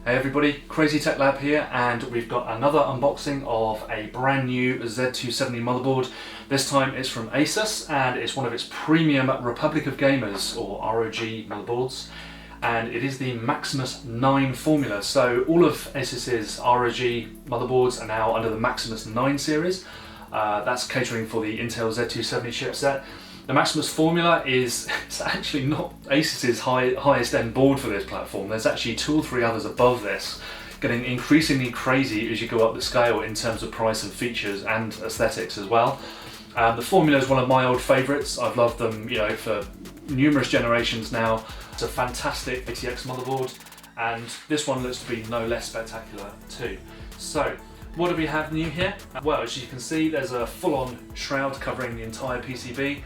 Hey everybody, Crazy Tech Lab here, and we've got another unboxing of a brand new Z270 motherboard. This time it's from Asus, and it's one of its premium Republic of Gamers, or ROG motherboards, and it is the Maximus 9 formula. So all of Asus's ROG motherboards are now under the Maximus 9 series. That's catering for the Intel Z270 chipset. The Maximus formula is it's actually not Asus's highest end board for this platform. There's actually 2 or 3 others above this, getting increasingly crazy as you go up the scale in terms of price and features and aesthetics as well. The formula is one of my old favourites. I've loved them, for numerous generations now. It's a fantastic ATX motherboard, and this one looks to be no less spectacular too. So, what do we have new here? Well, as you can see, there's a full-on shroud covering the entire PCB.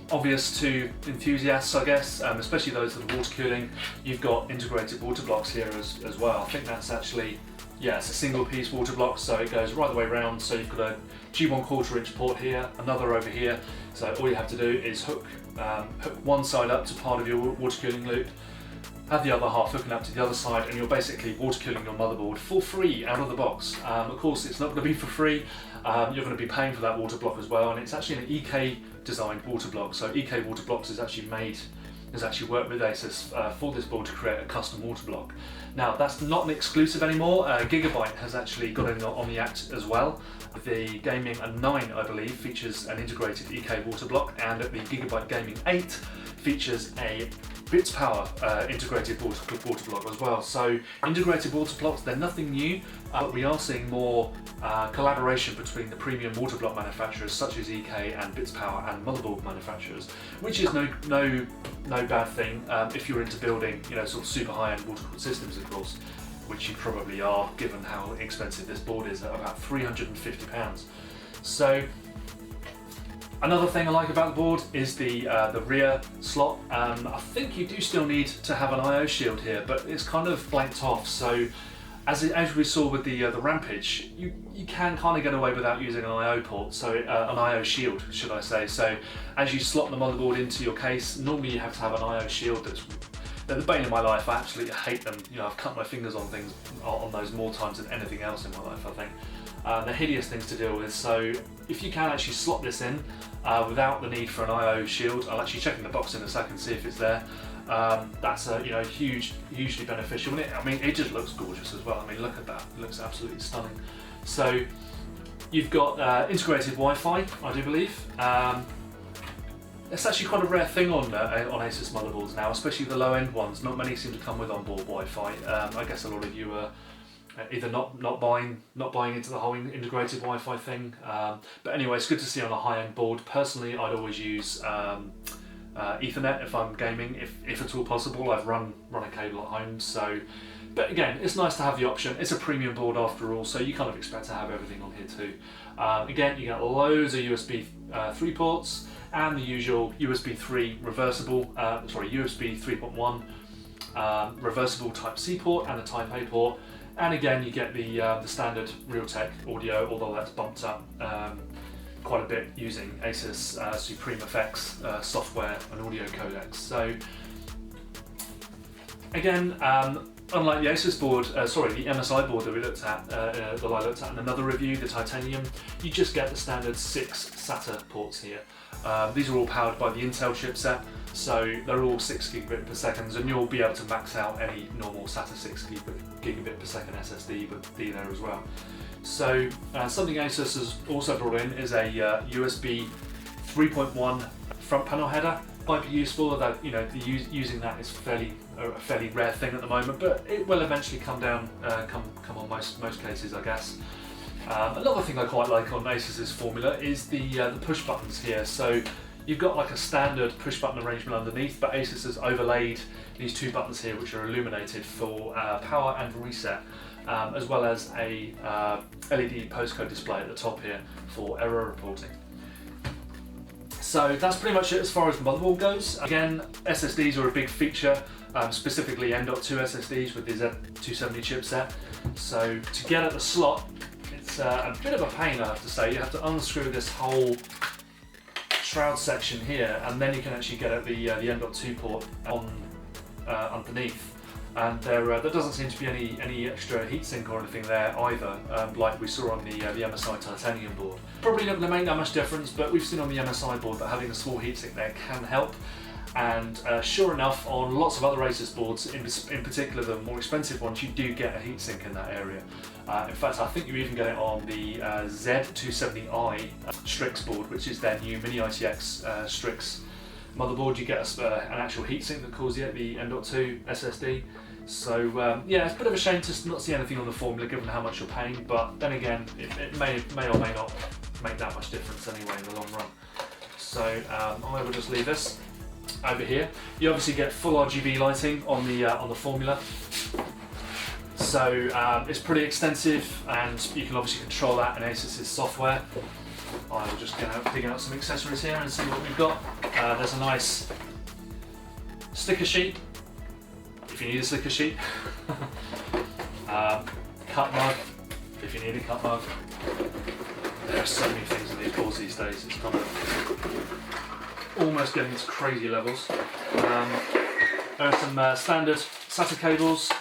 Obvious to enthusiasts, I guess, especially those that are water cooling. You've got integrated water blocks here as well. I think that's actually, it's a single piece water block, so it goes right the way around. So you've got a G1/4 inch port here, another over here. So all you have to do is hook one side up to part of your water cooling loop, have the other half hooking up to the other side, and you're basically water cooling your motherboard for free out of the box. Of course, it's not going to be for free. You're going to be paying for that water block as well, and it's actually an EK designed water block. So EK Water Blocks is actually worked with Asus for this board to create a custom water block. Now that's not an exclusive anymore. Gigabyte has actually got in on the act as well. The Gaming 9, I believe, features an integrated EK water block, and the Gigabyte Gaming 8 features a Bits Power integrated water block as well. So integrated water blocks, they're nothing new, but we are seeing more collaboration between the premium water block manufacturers such as EK and Bits Power and motherboard manufacturers, which is no bad thing if you're into building sort of super high-end water cooled systems, of course, which you probably are given how expensive this board is at about £350. So another thing I like about the board is the rear slot. I think you do still need to have an I/O shield here, but it's kind of blanked off. So as we saw with the Rampage, you can kind of get away without using an I/O port, so an I/O shield, should I say. So as you slot the motherboard into your case, normally you have to have an I/O shield. They're the bane of my life. I absolutely hate them. I've cut my fingers on those more times than anything else in my life, I think. They're hideous things to deal with, so if you can actually slot this in without the need for an I/O shield, I'll actually check in the box in a second, see if it's there. That's hugely beneficial. And it just looks gorgeous as well. Look at that, it looks absolutely stunning. So you've got integrated Wi-Fi, I do believe. It's actually quite a rare thing on Asus motherboards now, especially the low-end ones. Not many seem to come with onboard Wi-Fi. I guess a lot of you are either not buying into the whole integrated Wi-Fi thing. But anyway, it's good to see on a high-end board. Personally, I'd always use Ethernet if I'm gaming, if at all possible. I've run a cable at home, so. But again, it's nice to have the option. It's a premium board after all, so you kind of expect to have everything on here too. Again, you get loads of USB 3 ports and the usual USB 3 USB 3.1 reversible Type C port and a Type A port. And again, you get the standard Realtek audio, although that's bumped up quite a bit using Asus Supreme Effects software and audio codecs. So again, unlike the Asus board, the MSI board that we looked at, that I looked at in another review, the titanium, you just get the standard 6 Sata ports here. These are all powered by the Intel chipset, so they're all 6 gigabit per second, and you'll be able to max out any normal Sata 6 gigabit per second SSD with D there as well. So something Asus has also brought in is a USB 3.1 front panel header. Might be useful, although using that is a fairly rare thing at the moment, but it will eventually come on most cases, I guess. Another thing I quite like on Asus's formula is the push buttons here. So you've got like a standard push button arrangement underneath, but Asus has overlaid these 2 buttons here, which are illuminated for power and reset, as well as a LED postcode display at the top here for error reporting. So that's pretty much it as far as the motherboard goes. Again, SSDs are a big feature, specifically M.2 SSDs with the Z270 chipset. So to get at the slot, it's a bit of a pain, I have to say. You have to unscrew this whole shroud section here, and then you can actually get at the M.2 port on underneath. and there doesn't seem to be any extra heatsink or anything there either, like we saw on the MSI titanium board. Probably not going to make that much difference, but we've seen on the MSI board that having a small heatsink there can help. And sure enough, on lots of other Asus boards, in particular the more expensive ones, you do get a heatsink in that area. In fact, I think you even get it on the Z270 Strix board, which is their new mini ITX Strix motherboard. You get an actual heatsink that calls it the M.2 SSD. So yeah, it's a bit of a shame to not see anything on the formula given how much you're paying, but then again, it may or may not make that much difference anyway in the long run. So I will just leave this over here. You obviously get full RGB lighting on the formula, so it's pretty extensive, and you can obviously control that in Asus's software. I will just get out picking up some accessories here and see what we've got. There's a nice sticker sheet, if you need a sticker sheet. Cup mug, if you need a cup mug. There are so many things in these boards these days, it's kind of almost getting to crazy levels. There are some standard SATA cables.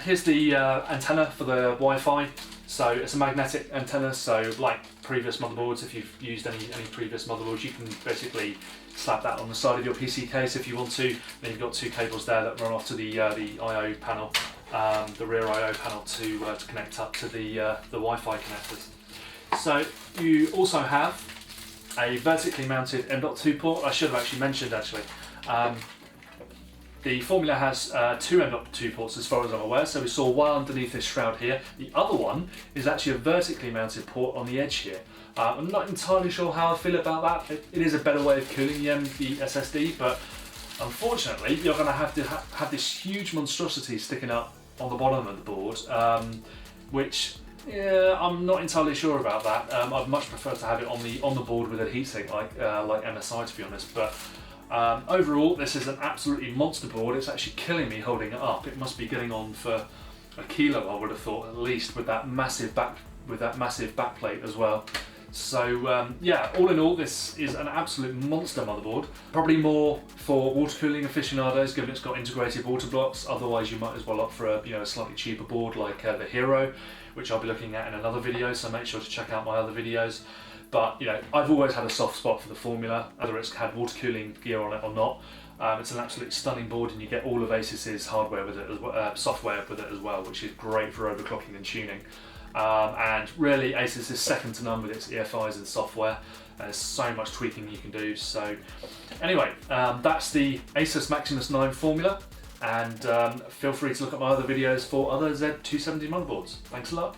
Here's the antenna for the Wi-Fi. So it's a magnetic antenna, so like previous motherboards, if you've used any previous motherboards, you can basically slap that on the side of your PC case if you want to. Then you've got two cables there that run off to the I/O panel, the rear I/O panel to connect up to the Wi-Fi connectors. So you also have a vertically mounted M.2 port. I should have actually mentioned the formula has two M.2 ports as far as I'm aware, so we saw one underneath this shroud here. The other one is actually a vertically mounted port on the edge here. I'm not entirely sure how I feel about that. It is a better way of cooling the SSD, but unfortunately you're going to have this huge monstrosity sticking up on the bottom of the board, which, yeah, I'm not entirely sure about that. I'd much prefer to have it on the board with a heatsink like MSI, to be honest. But overall, this is an absolutely monster board. It's actually killing me holding it up. It must be getting on for a kilo, I would have thought, at least, with that massive backplate as well. So yeah, all in all, this is an absolute monster motherboard. Probably more for water cooling aficionados, given it's got integrated water blocks. Otherwise, you might as well opt for a slightly cheaper board like the Hero, which I'll be looking at in another video. So make sure to check out my other videos. But I've always had a soft spot for the formula, whether it's had water cooling gear on it or not. It's an absolutely stunning board, and you get all of Asus's hardware with it, software with it as well, which is great for overclocking and tuning. And really, Asus is second to none with its EFIs and software. There's so much tweaking you can do. So anyway, that's the Asus Maximus 9 formula, and feel free to look at my other videos for other Z270 motherboards. Thanks a lot.